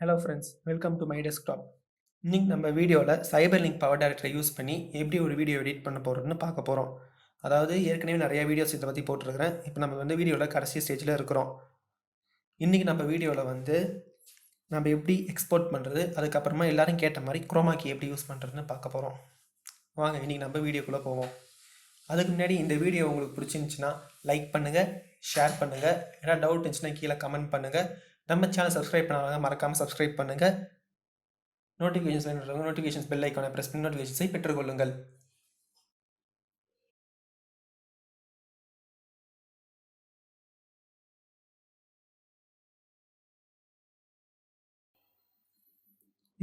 Hello friends, welcome to my desktop. இன்னைக்கு நம்ம வீடியோவில் சைபர்லிங்க் பவர் டைரக்டரை யூஸ் பண்ணி எப்படி ஒரு வீடியோ எடிட் பண்ண போகிறோம்னு பார்க்க போகிறோம். அதாவது ஏற்கனவே நிறைய வீடியோஸ் இதை பற்றி போட்டிருக்கிறேன். இப்போ நம்ம வீடியோவில் கடைசி ஸ்டேஜில் இருக்கிறோம். இன்றைக்கி நம்ம வீடியோவில் நம்ம எப்படி எக்ஸ்போர்ட் பண்ணுறது, அதுக்கப்புறமா எல்லாரும் கேட்ட மாதிரி குரோமாக்கி எப்படி யூஸ் பண்ணுறதுன்னு பார்க்க போகிறோம். வாங்க இன்றைக்கி நம்ம வீடியோக்குள்ளே போவோம். அதுக்கு முன்னாடி இந்த வீடியோ உங்களுக்கு பிடிச்சிருந்துச்சுன்னா லைக் பண்ணுங்கள், ஷேர் பண்ணுங்கள். ஏதாவது டவுட் இருந்துச்சுன்னா கீழே கமெண்ட் பண்ணுங்கள். நம்ம சேனல் சப்ஸ்கிரைப் பண்ணாங்க மறக்காமல் சப்ஸ்கிரைப் பண்ணுங்கள். நோட்டிஃபிகேஷன்ஸ் பெல் ஐக்கானை பிரஸ் பண்ணி நோட்டிஃபிகேஷன்ஸை பெற்றுக்கொள்ளுங்கள்.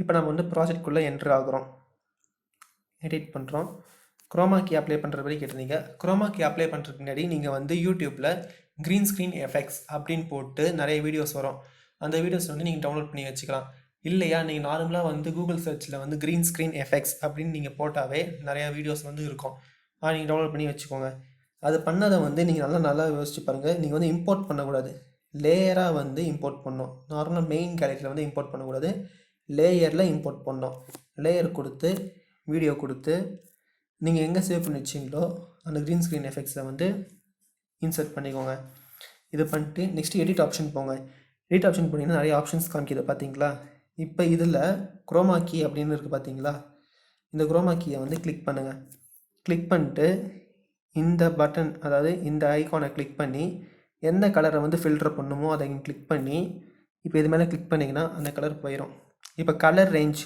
இப்போ நம்ம ப்ராஜெக்ட்குள்ளே என்ட்ரு ஆகுறோம், எடிட் பண்ணுறோம். குரோமாக்கி அப்ளை பண்ணுற படி கேட்டிருந்தீங்க. குரோமாக்கி அப்ளை பண்ணுறதுக்கு முன்னாடி நீங்கள் யூடியூப்பில் க்ரீன் ஸ்க்ரீன் எஃபெக்ட்ஸ் அப்படின்னு போட்டு நிறைய வீடியோஸ் வரும். அந்த வீடியோஸ் நீங்கள் டவுன்லோட் பண்ணி வச்சுக்கலாம். இல்லையா நீங்கள் நார்மலாக கூகுள் சர்ச்சில் க்ரீன் ஸ்க்ரீன் எஃபெக்ட்ஸ் அப்படின்னு நீங்கள் போட்டாவே நிறையா வீடியோஸ் இருக்கும். நீங்கள் டவுன்லோட் பண்ணி வச்சுக்கோங்க. அது பண்ணதை நீங்கள் நல்லா யோசிச்சு பாருங்கள். நீங்கள் இம்போர்ட் பண்ணக்கூடாது, லேயராக இம்போர்ட் பண்ணணும். நார்மலாக மெயின் கேலரியில் இம்போர்ட் பண்ணக்கூடாது, லேயரில் இம்போர்ட் பண்ணணும். லேயர் கொடுத்து வீடியோ கொடுத்து நீங்கள் எங்கே சேவ் பண்ணி வச்சிங்களோ அந்த க்ரீன் ஸ்க்ரீன் எஃபெக்ட்ஸை இன்சர்ட் பண்ணிக்கோங்க. இது பண்ணிட்டு நெக்ஸ்ட்டு எடிட் ஆப்ஷன் போங்க. எடிட் ஆப்ஷன் போனீங்கன்னா நிறைய ஆப்ஷன்ஸ் காமிக்கிது பார்த்தீங்களா. இப்போ இதில் குரோமாக்கி அப்படின்னு இருக்குது பார்த்தீங்களா. இந்த குரோமாக்கியை கிளிக் பண்ணுங்கள். கிளிக் பண்ணிட்டு இந்த பட்டன், அதாவது இந்த ஐக்கானை கிளிக் பண்ணி எந்த கலரை ஃபில்டர் பண்ணுமோ அதை கிளிக் பண்ணி இப்போ இது மேலே கிளிக் பண்ணிங்கன்னா அந்த கலர் போயிடும். இப்போ கலர் ரேஞ்ச்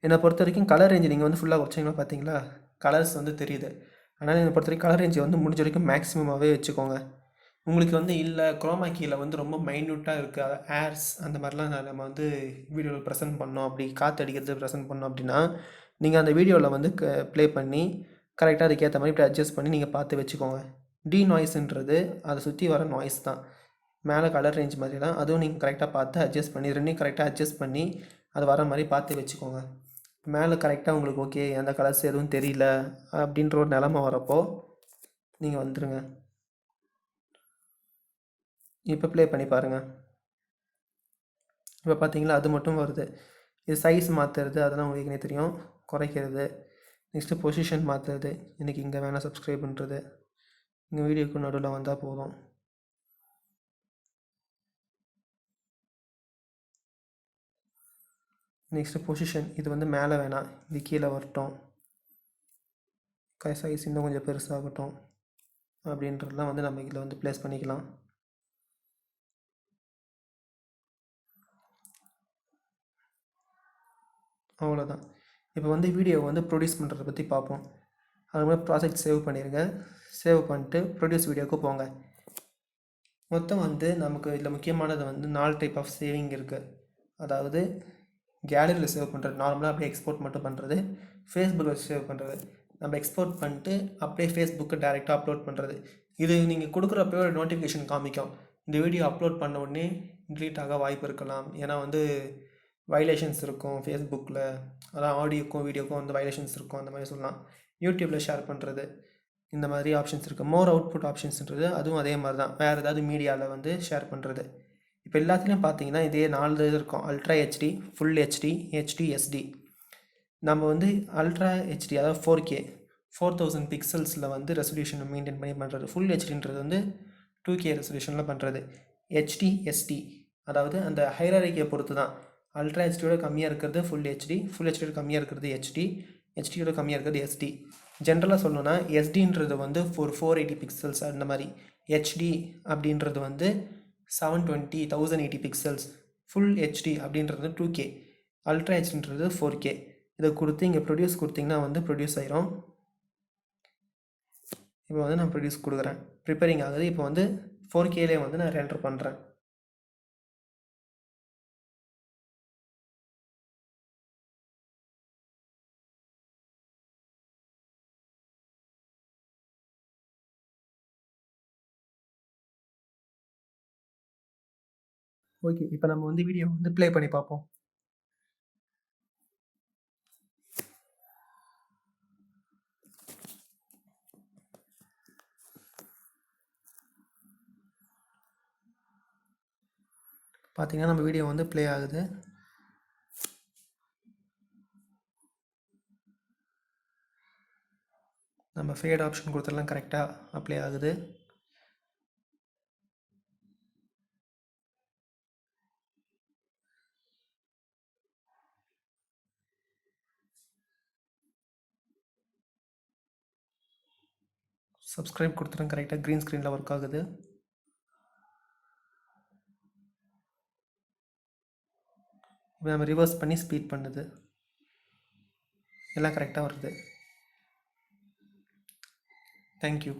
என்னை பொறுத்த வரைக்கும் கலர் ரேஞ்சு நீங்கள் ஃபுல்லாக வச்சிங்கன்னா பார்த்தீங்களா கலர்ஸ் தெரியுது. அதனால் என்னை பொறுத்த வரைக்கும் கலர் ரேஞ்சை முடிஞ்ச வரைக்கும் மேக்ஸிமமாகவே வச்சுக்கோங்க. உங்களுக்கு இல்லை குரோமாக்கியில் ரொம்ப மைன்யூட்டாக இருக்குது, ஏர்ஸ் அந்த மாதிரிலாம் நம்ம வீடியோவில் ப்ரெசென்ட் பண்ணோம், அப்படி காற்று அடிக்கிறது ப்ரெசென்ட் பண்ணோம் அப்படின்னா நீங்கள் அந்த வீடியோவில் ப்ளே பண்ணி கரெக்டாக அதுக்கேற்ற மாதிரி இப்படி அட்ஜஸ்ட் பண்ணி நீங்கள் பார்த்து வச்சுக்கோங்க. டி நாய்ஸுன்றது அதை சுற்றி வர நாய்ஸ் தான், மேலே கலர் ரேஞ்ச் மாதிரி தான். அதுவும் நீங்கள் கரெக்டாக பார்த்து அட்ஜஸ்ட் பண்ணி ரெண்டையும் கரெக்டாக அட்ஜஸ்ட் பண்ணி அது வர மாதிரி பார்த்து வச்சுக்கோங்க. மேலே கரெக்டாக உங்களுக்கு ஓகே, எந்த கலர்ஸ் எதுவும் தெரியல அப்படின்ற ஒரு நிலமை வரப்போ நீங்கள் வந்துடுங்க. இப்போ ப்ளே பண்ணி பாருங்கள். இப்போ பார்த்தீங்களா அது மட்டும் வருது. இது சைஸ் மாற்றுறது அதெல்லாம் உங்களுக்கு ஏற்கனவே தெரியும். குறைக்கிறது, நெக்ஸ்ட்டு பொசிஷன் மாற்றுறது, இன்றைக்கி இங்கே வேணால் சப்ஸ்கிரைப் பண்ணுறது, இங்கே வீடியோக்கு நடுவில் வந்தால் போதும். நெக்ஸ்ட்டு பொசிஷன், இது மேலே வேணாம், இது கீழே வரட்டும், சைஸ் இன்னும் கொஞ்சம் பெருசாகட்டும் அப்படின்றதுலாம் நம்ம இதில் ப்ளேஸ் பண்ணிக்கலாம். அவ்வளோதான். இப்போ வீடியோவை ப்ரொடியூஸ் பண்ணுறதை பற்றி பார்ப்போம். அதுமாதிரி ப்ராஜெக்ட் சேவ் பண்ணிடுங்க. சேவ் பண்ணிட்டு ப்ரொடியூஸ் வீடியோவுக்கு போங்க. மொத்தம் நமக்கு இதில் முக்கியமானது 4 டைப் ஆஃப் சேவிங் இருக்குது. அதாவது கேலரியில் சேவ் பண்ணுறது, நார்மலாக அப்படியே எக்ஸ்போர்ட் மட்டும் பண்ணுறது, ஃபேஸ்புக்கில் சேவ் பண்ணுறது. நம்ம எக்ஸ்போர்ட் பண்ணிட்டு அப்படியே ஃபேஸ்புக்கு டேரெக்டாக அப்லோட் பண்ணுறது. இது நீங்கள் கொடுக்குறப்போ ஒரு நோட்டிஃபிகேஷன் காமிக்கும், இந்த வீடியோ அப்லோட் பண்ண உடனே டிலீட் ஆக வாய்ப்பு இருக்கலாம். ஏன்னா வைலேஷன்ஸ் இருக்கும் ஃபேஸ்புக்கில், அதான் ஆடியோக்கும் வீடியோக்கும் வைலேஷன்ஸ் இருக்கும், அந்த மாதிரி சொல்லலாம். யூடியூப்பில் ஷேர் பண்ணுறது, இந்த மாதிரி ஆப்ஷன்ஸ் இருக்குது. மோர் அவுட்புட் ஆப்ஷன்ஸ்ன்றது அதுவும் அதே மாதிரி தான், வேறு ஏதாவது மீடியாவில் ஷேர் பண்ணுறது. இப்போ எல்லாத்துலேயும் பார்த்தீங்கன்னா இதே 4 இது இருக்கும். Ultra HD, full HD, HD SD. நம்ம அல்ட்ரா ஹெச்டி அதாவது 4K 4000 பிக்சல்ஸில் ரெசல்யூஷனை மெயின்டைன் பண்ணி பண்ணுறது. ஃபுல் ஹெச்டின்றது 2K ரெசல்யூஷனில் பண்ணுறது. ஹெச்டி எஸ்டி அதாவது அந்த ஹைராரிக்கியை பொறுத்து தான். அல்ட்ரா ஹெச்டியோட கம்மியாக இருக்கிறது ஃபுல் ஹெச்டி, ஃபுல் ஹெச்டியோட கம்மியாக இருக்கிறது ஹெச்டி, ஹெச்டியோட கம்மியாக இருக்கிறது எஸ்டி. ஜென்ரலாக சொல்லணும்னா எஸ்டின்றது ஒரு 480 பிக்சல்ஸ் அந்த மாதிரி. ஹெச்டி அப்படின்றது 720 1080 பிக்சல்ஸ். ஃபுல் ஹெச்டி அப்படின்றது 2K, அல்ட்ரா ஹெச்டின்றது 4K. இதை கொடுத்து இங்கே ப்ரொடியூஸ் கொடுத்திங்கன்னா ப்ரொடியூஸ் ஆயிரும். இப்போ நான் ப்ரொடியூஸ் கொடுக்குறேன், ப்ரிப்பேரிங் ஆகுது. இப்போ 4Kலே நான் ரெண்டர் பண்ணுறேன். ஓகே, இப்போ நம்ம வீடியோ ப்ளே பண்ணி பார்ப்போம். பார்த்தீங்கன்னா நம்ம வீடியோ ப்ளே ஆகுது. நம்ம ஃபேட் ஆப்ஷன் கொடுத்துடலாம், கரெக்டாக அப்ளை ஆகுது. சப்ஸ்கிரைப் கொடுத்துருங்க, கரெக்டாக க்ரீன் ஸ்க்ரீனில் ஒர்க் ஆகுது. இப்போ நம்ம ரிவர்ஸ் பண்ணி ஸ்பீட் பண்ணுது, எல்லாம் கரெக்டாக வருது. தேங்க்யூ.